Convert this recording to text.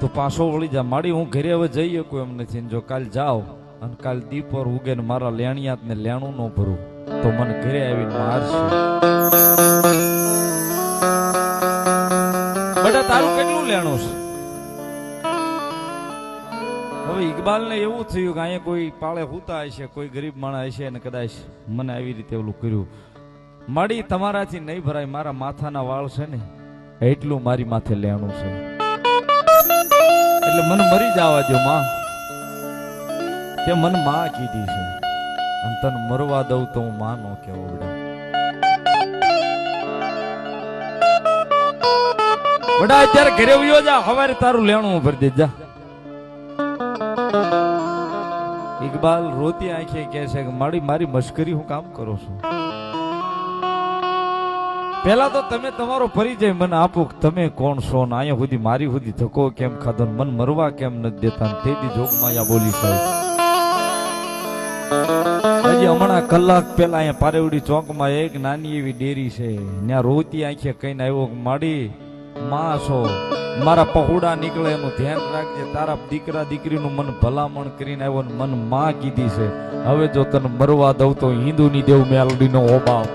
તો પાછો વળી જા માડી હું ઘરે હવે જઈ શકું એમ નથી જો કાલ જાવ અને કાલ દીપોર ઉગે ને મારા લેણિયાત ને લેણું ન ભરું તો મને ઘરે આવીને મારશે બટા તારું કેટલું લેણું છે હવે ઇકબાલ ને એવું થયું કે અહીંયા કોઈ પાળે હુતા હશે કોઈ ગરીબ માણસ હશે અને કદાચ મને આવી રીતે ઓલું કર્યું માડી તમારાથી નહીં ભરાય મારા માથાના વાળ છે ને એટલું મારી માથે લેણું છે એટલે મને મરી જવા દો માં તે મને માં કીધી છે અને તને મરવા દઉં તો હું માં નો કેવો બડા બડા અત્યારે ઘરે વયો જા હવારે તારું લેણું ભરી દે જા ઇકબાલ રોતી આંખે કહે છે કે મારી મશ્કરી હું કામ કરો છું પેલા તો તમે તમારો પરિચય મને આપો તમે કોણ છો ને અહીંયા સુધી મારી સુધી ધક્કો કેમ ખાધો મન મરવા કેમ નથી દેતા તેથી જોગમાયા બોલી સાહેબ હજી હમણાં કલાક પેલા અહીંયા પારેવડી ચોકમાં એક નાની એવી ડેરી છે ત્યાં રોતી આંખે કહીને આવ્યો માડી માં છો મારા પહોડા નીકળે એનું ધ્યાન રાખજે તારા દીકરા દીકરીનું મન ભલામણ કરીને આવ્યો ને મન માં કીધી છે હવે જો તને મરવા દઉં તો હિન્દુની દેવ મેલડીનો ઓબાવ